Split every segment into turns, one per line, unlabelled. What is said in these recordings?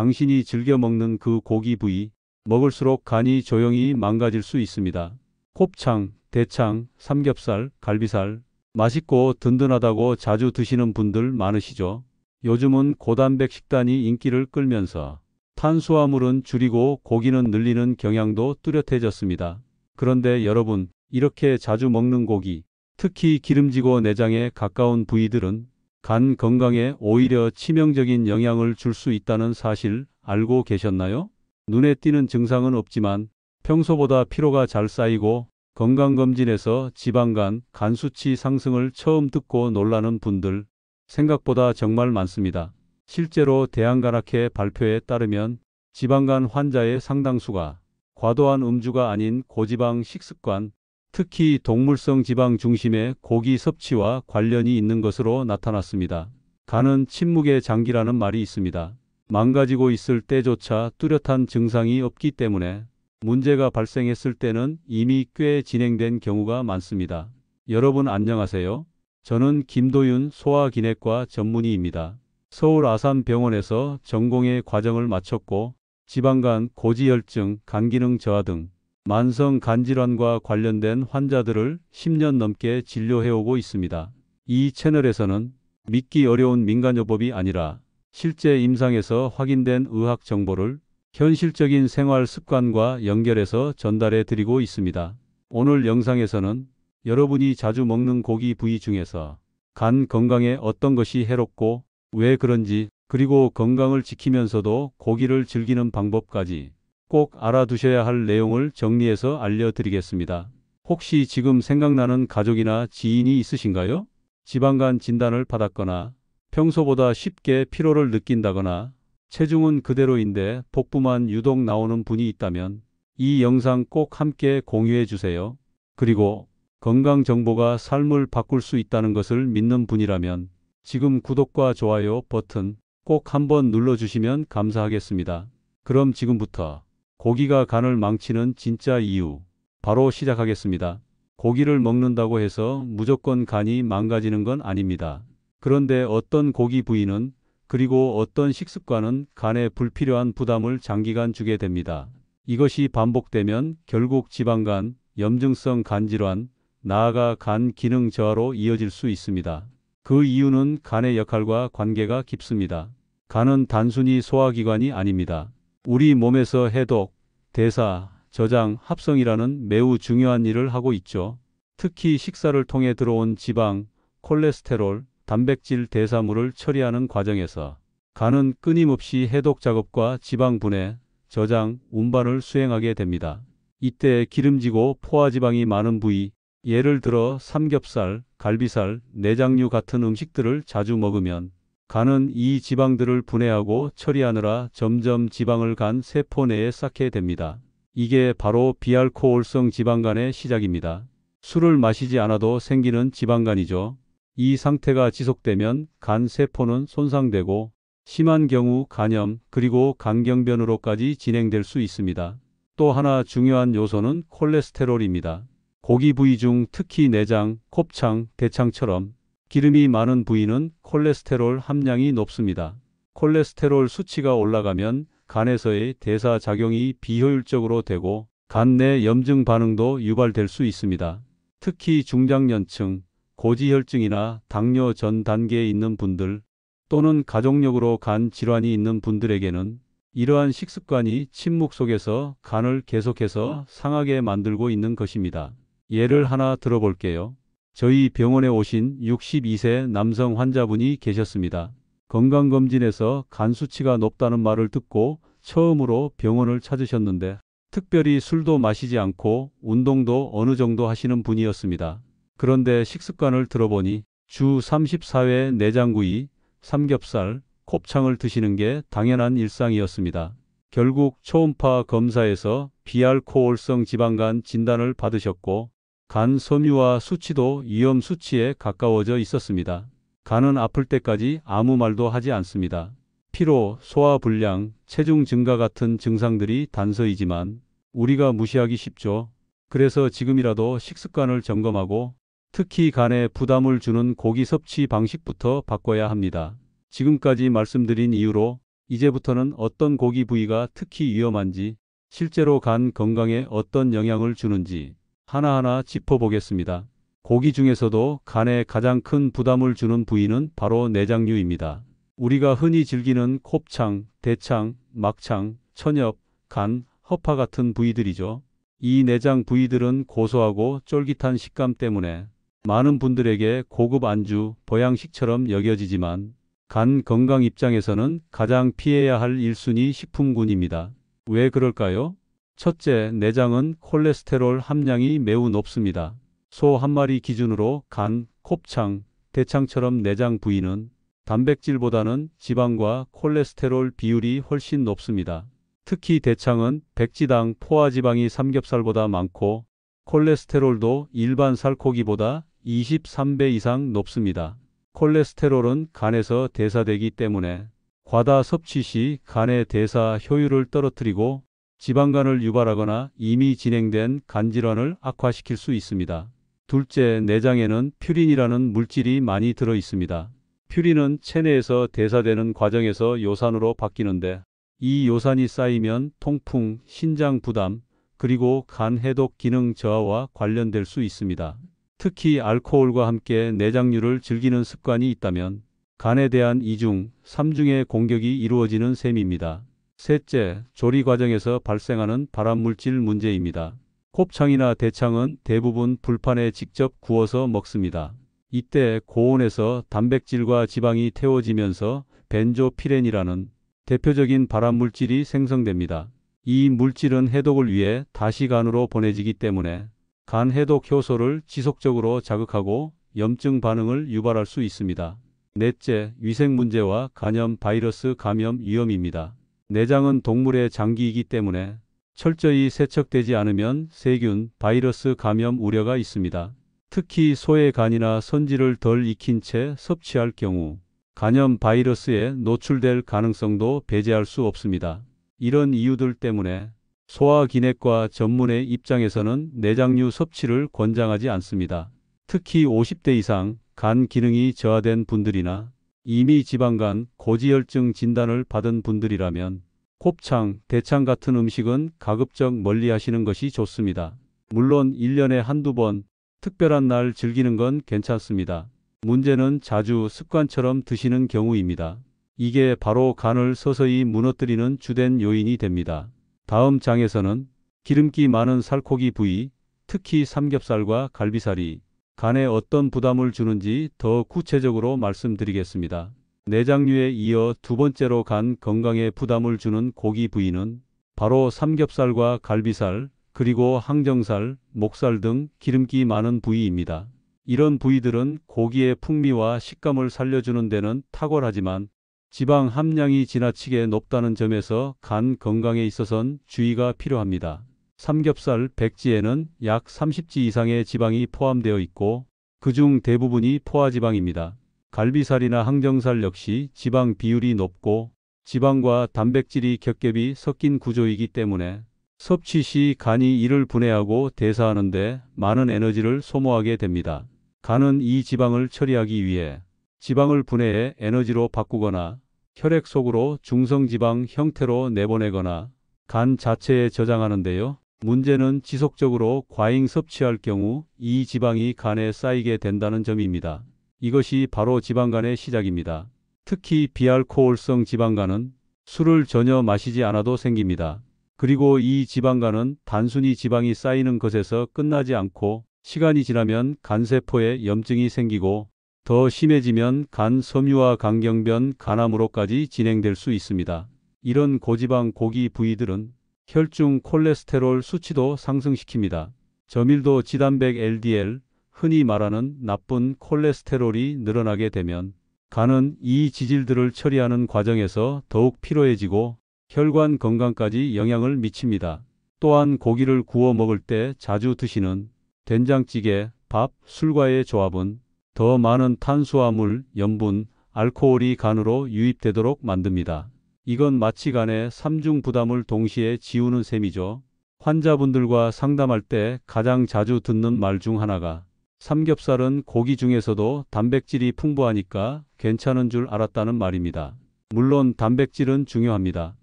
당신이 즐겨 먹는 그 고기 부위, 먹을수록 간이 조용히 망가질 수 있습니다. 곱창, 대창, 삼겹살, 갈비살, 맛있고 든든하다고 자주 드시는 분들 많으시죠? 요즘은 고단백 식단이 인기를 끌면서 탄수화물은 줄이고 고기는 늘리는 경향도 뚜렷해졌습니다. 그런데 여러분, 이렇게 자주 먹는 고기, 특히 기름지고 내장에 가까운 부위들은 간 건강에 오히려 치명적인 영향을 줄 수 있다는 사실 알고 계셨나요? 눈에 띄는 증상은 없지만 평소보다 피로가 잘 쌓이고 건강검진에서 지방간, 간 수치 상승을 처음 듣고 놀라는 분들 생각보다 정말 많습니다. 실제로 대한간학회 발표에 따르면 지방간 환자의 상당수가 과도한 음주가 아닌 고지방 식습관, 특히 동물성 지방 중심의 고기 섭취와 관련이 있는 것으로 나타났습니다. 간은 침묵의 장기라는 말이 있습니다. 망가지고 있을 때조차 뚜렷한 증상이 없기 때문에 문제가 발생했을 때는 이미 꽤 진행된 경우가 많습니다. 여러분 안녕하세요. 저는 김도윤 소화기내과 전문의입니다. 서울 아산병원에서 전공의 과정을 마쳤고 지방간, 고지혈증, 간기능 저하 등 만성 간질환과 관련된 환자들을 10년 넘게 진료해오고 있습니다. 이 채널에서는 믿기 어려운 민간요법이 아니라 실제 임상에서 확인된 의학 정보를 현실적인 생활 습관과 연결해서 전달해 드리고 있습니다. 오늘 영상에서는 여러분이 자주 먹는 고기 부위 중에서 간 건강에 어떤 것이 해롭고 왜 그런지, 그리고 건강을 지키면서도 고기를 즐기는 방법까지 꼭 알아두셔야 할 내용을 정리해서 알려드리겠습니다. 혹시 지금 생각나는 가족이나 지인이 있으신가요? 지방간 진단을 받았거나 평소보다 쉽게 피로를 느낀다거나 체중은 그대로인데 복부만 유독 나오는 분이 있다면 이 영상 꼭 함께 공유해 주세요. 그리고 건강 정보가 삶을 바꿀 수 있다는 것을 믿는 분이라면 지금 구독과 좋아요 버튼 꼭 한번 눌러주시면 감사하겠습니다. 그럼 지금부터 고기가 간을 망치는 진짜 이유 바로 시작하겠습니다. 고기를 먹는다고 해서 무조건 간이 망가지는 건 아닙니다. 그런데 어떤 고기 부위는, 그리고 어떤 식습관은 간에 불필요한 부담을 장기간 주게 됩니다. 이것이 반복되면 결국 지방간, 염증성 간질환, 나아가 간 기능 저하로 이어질 수 있습니다. 그 이유는 간의 역할과 관계가 깊습니다. 간은 단순히 소화기관이 아닙니다. 우리 몸에서 해독, 대사, 저장, 합성이라는 매우 중요한 일을 하고 있죠. 특히 식사를 통해 들어온 지방, 콜레스테롤, 단백질 대사물을 처리하는 과정에서 간은 끊임없이 해독 작업과 지방 분해, 저장, 운반을 수행하게 됩니다. 이때 기름지고 포화지방이 많은 부위, 예를 들어 삼겹살, 갈비살, 내장류 같은 음식들을 자주 먹으면 간은 이 지방들을 분해하고 처리하느라 점점 지방을 간 세포 내에 쌓게 됩니다. 이게 바로 비알코올성 지방간의 시작입니다. 술을 마시지 않아도 생기는 지방간이죠. 이 상태가 지속되면 간 세포는 손상되고 심한 경우 간염, 그리고 간경변으로까지 진행될 수 있습니다. 또 하나 중요한 요소는 콜레스테롤입니다. 고기 부위 중 특히 내장, 곱창, 대창처럼 기름이 많은 부위는 콜레스테롤 함량이 높습니다. 콜레스테롤 수치가 올라가면 간에서의 대사 작용이 비효율적으로 되고 간 내 염증 반응도 유발될 수 있습니다. 특히 중장년층, 고지혈증이나 당뇨 전 단계에 있는 분들 또는 가족력으로 간 질환이 있는 분들에게는 이러한 식습관이 침묵 속에서 간을 계속해서 상하게 만들고 있는 것입니다. 예를 하나 들어볼게요. 저희 병원에 오신 62세 남성 환자분이 계셨습니다. 건강검진에서 간 수치가 높다는 말을 듣고 처음으로 병원을 찾으셨는데 특별히 술도 마시지 않고 운동도 어느 정도 하시는 분이었습니다. 그런데 식습관을 들어보니 주 34회 내장구이, 삼겹살, 곱창을 드시는 게 당연한 일상이었습니다. 결국 초음파 검사에서 비알코올성 지방간 진단을 받으셨고 간 섬유화 수치도 위험 수치에 가까워져 있었습니다. 간은 아플 때까지 아무 말도 하지 않습니다. 피로, 소화불량, 체중 증가 같은 증상들이 단서이지만 우리가 무시하기 쉽죠. 그래서 지금이라도 식습관을 점검하고 특히 간에 부담을 주는 고기 섭취 방식부터 바꿔야 합니다. 지금까지 말씀드린 이유로 이제부터는 어떤 고기 부위가 특히 위험한지, 실제로 간 건강에 어떤 영향을 주는지 하나하나 짚어보겠습니다. 고기 중에서도 간에 가장 큰 부담을 주는 부위는 바로 내장류입니다. 우리가 흔히 즐기는 곱창, 대창, 막창, 천엽, 간, 허파 같은 부위들이죠. 이 내장 부위들은 고소하고 쫄깃한 식감 때문에 많은 분들에게 고급 안주, 보양식처럼 여겨지지만 간 건강 입장에서는 가장 피해야 할 1순위 식품군입니다. 왜 그럴까요? 첫째, 내장은 콜레스테롤 함량이 매우 높습니다. 소 한 마리 기준으로 간, 곱창, 대창처럼 내장 부위는 단백질보다는 지방과 콜레스테롤 비율이 훨씬 높습니다. 특히 대창은 백지당 포화지방이 삼겹살보다 많고 콜레스테롤도 일반 살코기보다 23배 이상 높습니다. 콜레스테롤은 간에서 대사되기 때문에 과다 섭취 시 간의 대사 효율을 떨어뜨리고 지방간을 유발하거나 이미 진행된 간질환을 악화시킬 수 있습니다. 둘째, 내장에는 퓨린이라는 물질이 많이 들어 있습니다. 퓨린은 체내에서 대사되는 과정에서 요산으로 바뀌는데 이 요산이 쌓이면 통풍, 신장 부담, 그리고 간 해독 기능 저하와 관련될 수 있습니다. 특히 알코올과 함께 내장류를 즐기는 습관이 있다면 간에 대한 2중, 3중의 공격이 이루어지는 셈입니다. 셋째, 조리 과정에서 발생하는 발암물질 문제입니다. 곱창이나 대창은 대부분 불판에 직접 구워서 먹습니다. 이때 고온에서 단백질과 지방이 태워지면서 벤조피렌이라는 대표적인 발암물질이 생성됩니다. 이 물질은 해독을 위해 다시 간으로 보내지기 때문에 간 해독 효소를 지속적으로 자극하고 염증 반응을 유발할 수 있습니다. 넷째, 위생 문제와 간염 바이러스 감염 위험입니다. 내장은 동물의 장기이기 때문에 철저히 세척되지 않으면 세균, 바이러스 감염 우려가 있습니다. 특히 소의 간이나 선지를 덜 익힌 채 섭취할 경우 간염 바이러스에 노출될 가능성도 배제할 수 없습니다. 이런 이유들 때문에 소화기내과 전문의 입장에서는 내장류 섭취를 권장하지 않습니다. 특히 50대 이상 간 기능이 저하된 분들이나 이미 지방간, 고지혈증 진단을 받은 분들이라면 곱창, 대창 같은 음식은 가급적 멀리 하시는 것이 좋습니다. 물론 1년에 한두 번 특별한 날 즐기는 건 괜찮습니다. 문제는 자주 습관처럼 드시는 경우입니다. 이게 바로 간을 서서히 무너뜨리는 주된 요인이 됩니다. 다음 장에서는 기름기 많은 살코기 부위, 특히 삼겹살과 갈비살이 간에 어떤 부담을 주는지 더 구체적으로 말씀드리겠습니다. 내장류에 이어 두 번째로 간 건강에 부담을 주는 고기 부위는 바로 삼겹살과 갈비살, 그리고 항정살, 목살 등 기름기 많은 부위입니다. 이런 부위들은 고기의 풍미와 식감을 살려주는 데는 탁월하지만 지방 함량이 지나치게 높다는 점에서 간 건강에 있어선 주의가 필요합니다. 삼겹살 백지에는 약 30지 이상의 지방이 포함되어 있고 그중 대부분이 포화지방입니다. 갈비살이나 항정살 역시 지방 비율이 높고 지방과 단백질이 겹겹이 섞인 구조이기 때문에 섭취 시 간이 이를 분해하고 대사하는 데 많은 에너지를 소모하게 됩니다. 간은 이 지방을 처리하기 위해 지방을 분해해 에너지로 바꾸거나 혈액 속으로 중성지방 형태로 내보내거나 간 자체에 저장하는데요. 문제는 지속적으로 과잉 섭취할 경우 이 지방이 간에 쌓이게 된다는 점입니다. 이것이 바로 지방간의 시작입니다. 특히 비알코올성 지방간은 술을 전혀 마시지 않아도 생깁니다. 그리고 이 지방간은 단순히 지방이 쌓이는 것에서 끝나지 않고 시간이 지나면 간세포에 염증이 생기고 더 심해지면 간 섬유화 강경변 간암으로까지 진행될 수 있습니다. 이런 고지방 고기 부위들은 혈중 콜레스테롤 수치도 상승시킵니다. 저밀도 지단백 LDL, 흔히 말하는 나쁜 콜레스테롤이 늘어나게 되면 간은 이 지질들을 처리하는 과정에서 더욱 피로해지고 혈관 건강까지 영향을 미칩니다. 또한 고기를 구워 먹을 때 자주 드시는 된장찌개, 밥, 술과의 조합은 더 많은 탄수화물, 염분, 알코올이 간으로 유입되도록 만듭니다. 이건 마치 간의 3중 부담을 동시에 지우는 셈이죠. 환자분들과 상담할 때 가장 자주 듣는 말 중 하나가 삼겹살은 고기 중에서도 단백질이 풍부하니까 괜찮은 줄 알았다는 말입니다. 물론 단백질은 중요합니다.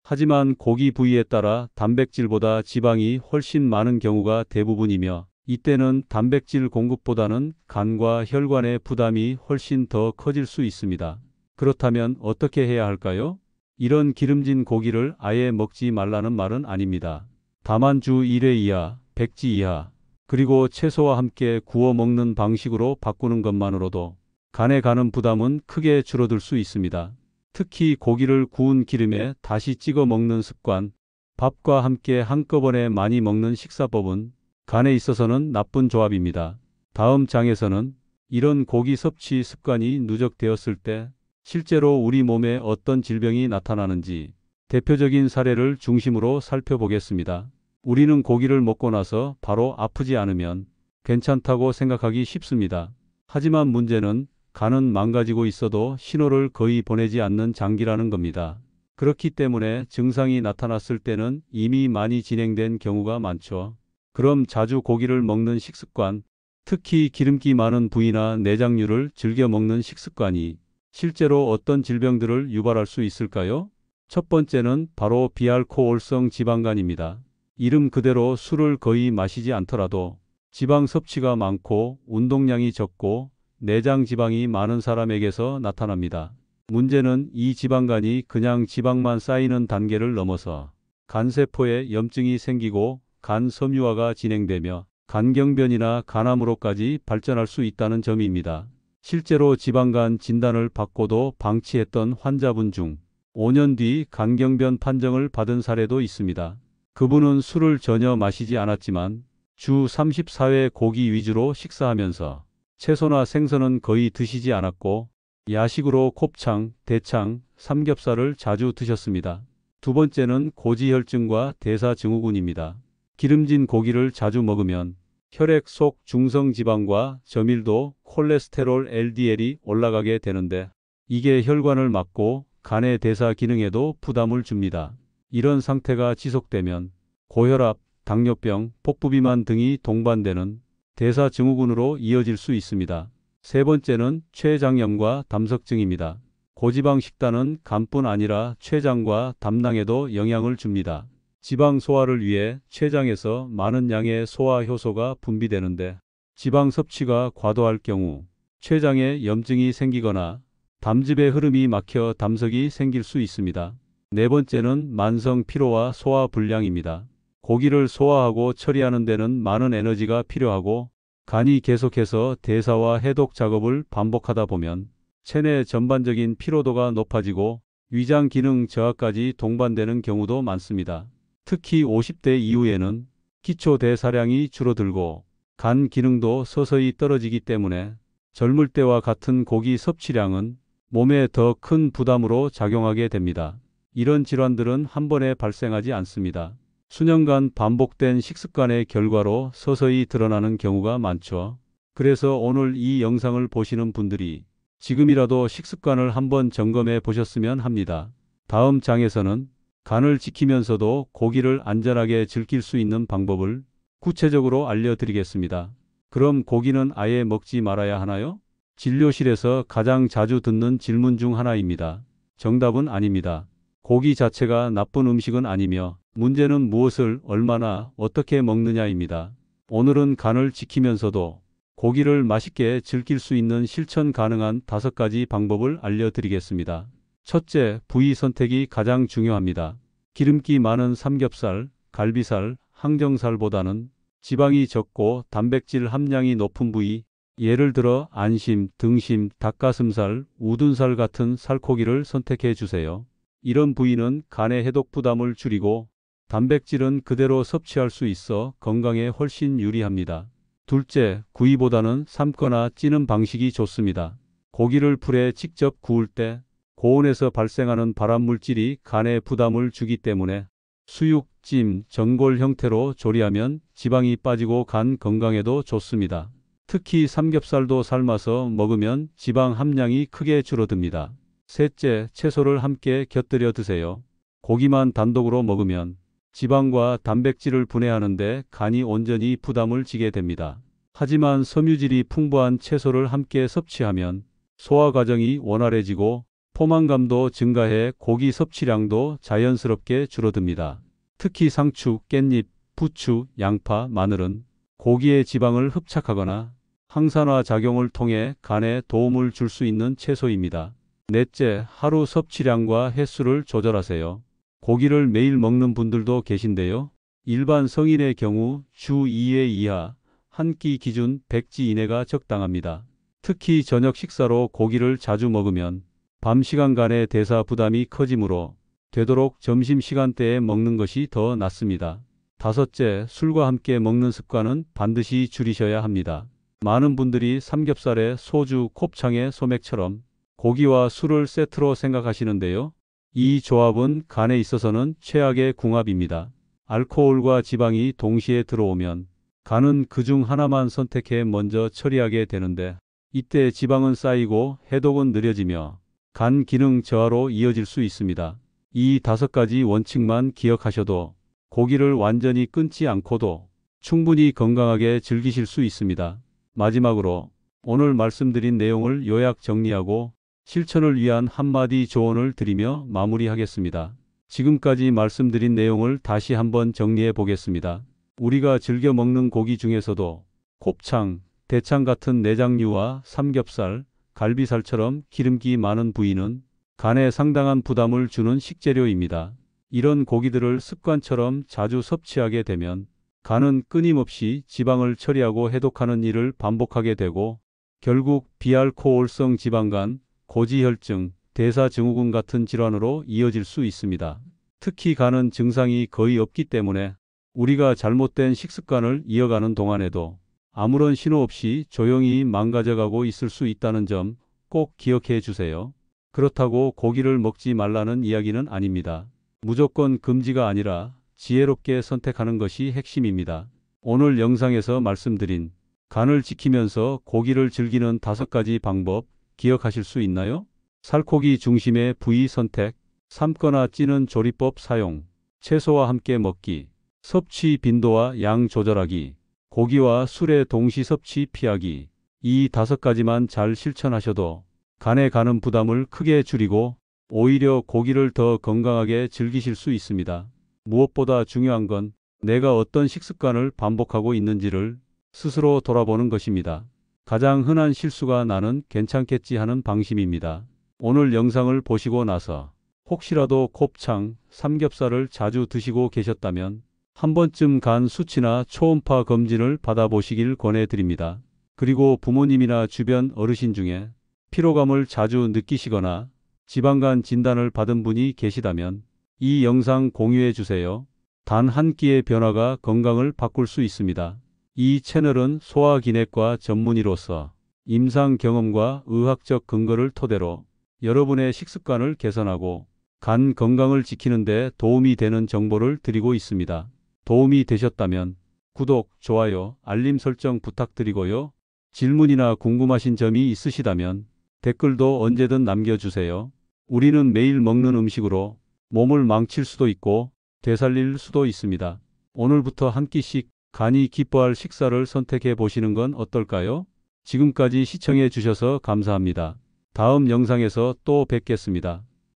하지만 고기 부위에 따라 단백질보다 지방이 훨씬 많은 경우가 대부분이며 이때는 단백질 공급보다는 간과 혈관의 부담이 훨씬 더 커질 수 있습니다. 그렇다면 어떻게 해야 할까요? 이런 기름진 고기를 아예 먹지 말라는 말은 아닙니다. 다만 주 1회 이하, 백지 이하, 그리고 채소와 함께 구워 먹는 방식으로 바꾸는 것만으로도 간에 가는 부담은 크게 줄어들 수 있습니다. 특히 고기를 구운 기름에 다시 찍어 먹는 습관, 밥과 함께 한꺼번에 많이 먹는 식사법은 간에 있어서는 나쁜 조합입니다. 다음 장에서는 이런 고기 섭취 습관이 누적되었을 때 실제로 우리 몸에 어떤 질병이 나타나는지 대표적인 사례를 중심으로 살펴보겠습니다. 우리는 고기를 먹고 나서 바로 아프지 않으면 괜찮다고 생각하기 쉽습니다. 하지만 문제는 간은 망가지고 있어도 신호를 거의 보내지 않는 장기라는 겁니다. 그렇기 때문에 증상이 나타났을 때는 이미 많이 진행된 경우가 많죠. 그럼 자주 고기를 먹는 식습관, 특히 기름기 많은 부위나 내장류를 즐겨 먹는 식습관이 실제로 어떤 질병들을 유발할 수 있을까요? 첫 번째는 바로 비알코올성 지방간입니다. 이름 그대로 술을 거의 마시지 않더라도 지방 섭취가 많고 운동량이 적고 내장 지방이 많은 사람에게서 나타납니다. 문제는 이 지방간이 그냥 지방만 쌓이는 단계를 넘어서 간세포에 염증이 생기고 간 섬유화가 진행되며 간경변이나 간암으로까지 발전할 수 있다는 점입니다. 실제로 지방간 진단을 받고도 방치했던 환자분 중 5년 뒤 간경변 판정을 받은 사례도 있습니다. 그분은 술을 전혀 마시지 않았지만 주 34회 고기 위주로 식사하면서 채소나 생선은 거의 드시지 않았고 야식으로 곱창, 대창, 삼겹살을 자주 드셨습니다. 두 번째는 고지혈증과 대사증후군입니다. 기름진 고기를 자주 먹으면 혈액 속 중성지방과 저밀도 콜레스테롤 LDL이 올라가게 되는데 이게 혈관을 막고 간의 대사 기능에도 부담을 줍니다. 이런 상태가 지속되면 고혈압, 당뇨병, 복부비만 등이 동반되는 대사증후군으로 이어질 수 있습니다. 세 번째는 췌장염과 담석증입니다. 고지방 식단은 간뿐 아니라 췌장과 담낭에도 영향을 줍니다. 지방 소화를 위해 췌장에서 많은 양의 소화 효소가 분비되는데 지방 섭취가 과도할 경우 췌장에 염증이 생기거나 담즙의 흐름이 막혀 담석이 생길 수 있습니다. 네 번째는 만성 피로와 소화 불량입니다. 고기를 소화하고 처리하는 데는 많은 에너지가 필요하고 간이 계속해서 대사와 해독 작업을 반복하다 보면 체내 전반적인 피로도가 높아지고 위장 기능 저하까지 동반되는 경우도 많습니다. 특히 50대 이후에는 기초 대사량이 줄어들고 간 기능도 서서히 떨어지기 때문에 젊을 때와 같은 고기 섭취량은 몸에 더 큰 부담으로 작용하게 됩니다. 이런 질환들은 한 번에 발생하지 않습니다. 수년간 반복된 식습관의 결과로 서서히 드러나는 경우가 많죠. 그래서 오늘 이 영상을 보시는 분들이 지금이라도 식습관을 한번 점검해 보셨으면 합니다. 다음 장에서는 간을 지키면서도 고기를 안전하게 즐길 수 있는 방법을 구체적으로 알려드리겠습니다. 그럼 고기는 아예 먹지 말아야 하나요? 진료실에서 가장 자주 듣는 질문 중 하나입니다. 정답은 아닙니다. 고기 자체가 나쁜 음식은 아니며 문제는 무엇을 얼마나 어떻게 먹느냐입니다. 오늘은 간을 지키면서도 고기를 맛있게 즐길 수 있는 실천 가능한 5가지 방법을 알려드리겠습니다. 첫째, 부위 선택이 가장 중요합니다. 기름기 많은 삼겹살, 갈비살, 항정살보다는 지방이 적고 단백질 함량이 높은 부위, 예를 들어 안심, 등심, 닭가슴살, 우둔살 같은 살코기를 선택해 주세요. 이런 부위는 간의 해독 부담을 줄이고 단백질은 그대로 섭취할 수 있어 건강에 훨씬 유리합니다. 둘째, 구이보다는 삶거나 찌는 방식이 좋습니다. 고기를 풀에 직접 구울 때 고온에서 발생하는 발암물질이 간에 부담을 주기 때문에 수육, 찜, 전골 형태로 조리하면 지방이 빠지고 간 건강에도 좋습니다. 특히 삼겹살도 삶아서 먹으면 지방 함량이 크게 줄어듭니다. 셋째, 채소를 함께 곁들여 드세요. 고기만 단독으로 먹으면 지방과 단백질을 분해하는데 간이 온전히 부담을 지게 됩니다. 하지만 섬유질이 풍부한 채소를 함께 섭취하면 소화 과정이 원활해지고 포만감도 증가해 고기 섭취량도 자연스럽게 줄어듭니다. 특히 상추, 깻잎, 부추, 양파, 마늘은 고기의 지방을 흡착하거나 항산화 작용을 통해 간에 도움을 줄 수 있는 채소입니다. 넷째, 하루 섭취량과 횟수를 조절하세요. 고기를 매일 먹는 분들도 계신데요. 일반 성인의 경우 주 2회 이하, 한 끼 기준 100지 이내가 적당합니다. 특히 저녁 식사로 고기를 자주 먹으면 밤 시간 간의 대사 부담이 커지므로 되도록 점심시간대에 먹는 것이 더 낫습니다. 다섯째, 술과 함께 먹는 습관은 반드시 줄이셔야 합니다. 많은 분들이 삼겹살에 소주, 곱창에 소맥처럼 고기와 술을 세트로 생각하시는데요. 이 조합은 간에 있어서는 최악의 궁합입니다. 알코올과 지방이 동시에 들어오면 간은 그중 하나만 선택해 먼저 처리하게 되는데 이때 지방은 쌓이고 해독은 느려지며 간 기능 저하로 이어질 수 있습니다. 이 5가지 원칙만 기억하셔도 고기를 완전히 끊지 않고도 충분히 건강하게 즐기실 수 있습니다. 마지막으로 오늘 말씀드린 내용을 요약 정리하고 실천을 위한 한마디 조언을 드리며 마무리하겠습니다. 지금까지 말씀드린 내용을 다시 한번 정리해 보겠습니다. 우리가 즐겨 먹는 고기 중에서도 곱창, 대창 같은 내장류와 삼겹살, 갈비살처럼 기름기 많은 부위는 간에 상당한 부담을 주는 식재료입니다. 이런 고기들을 습관처럼 자주 섭취하게 되면 간은 끊임없이 지방을 처리하고 해독하는 일을 반복하게 되고 결국 비알코올성 지방간, 고지혈증, 대사증후군 같은 질환으로 이어질 수 있습니다. 특히 간은 증상이 거의 없기 때문에 우리가 잘못된 식습관을 이어가는 동안에도 아무런 신호 없이 조용히 망가져가고 있을 수 있다는 점 꼭 기억해 주세요. 그렇다고 고기를 먹지 말라는 이야기는 아닙니다. 무조건 금지가 아니라 지혜롭게 선택하는 것이 핵심입니다. 오늘 영상에서 말씀드린 간을 지키면서 고기를 즐기는 5가지 방법 기억하실 수 있나요? 살코기 중심의 부위 선택, 삶거나 찌는 조리법 사용, 채소와 함께 먹기, 섭취 빈도와 양 조절하기, 고기와 술의 동시 섭취 피하기. 이 5가지만 잘 실천하셔도 간에 가는 부담을 크게 줄이고 오히려 고기를 더 건강하게 즐기실 수 있습니다. 무엇보다 중요한 건 내가 어떤 식습관을 반복하고 있는지를 스스로 돌아보는 것입니다. 가장 흔한 실수가 나는 괜찮겠지 하는 방심입니다. 오늘 영상을 보시고 나서 혹시라도 곱창, 삼겹살을 자주 드시고 계셨다면 한 번쯤 간 수치나 초음파 검진을 받아보시길 권해드립니다. 그리고 부모님이나 주변 어르신 중에 피로감을 자주 느끼시거나 지방간 진단을 받은 분이 계시다면 이 영상 공유해 주세요. 단 한 끼의 변화가 건강을 바꿀 수 있습니다. 이 채널은 소화기내과 전문의로서 임상 경험과 의학적 근거를 토대로 여러분의 식습관을 개선하고 간 건강을 지키는 데 도움이 되는 정보를 드리고 있습니다. 도움이 되셨다면 구독, 좋아요, 알림 설정 부탁드리고요. 질문이나 궁금하신 점이 있으시다면 댓글도 언제든 남겨주세요. 우리는 매일 먹는 음식으로 몸을 망칠 수도 있고 되살릴 수도 있습니다. 오늘부터 한 끼씩 간이 기뻐할 식사를 선택해 보시는 건 어떨까요? 지금까지 시청해 주셔서 감사합니다. 다음 영상에서 또 뵙겠습니다.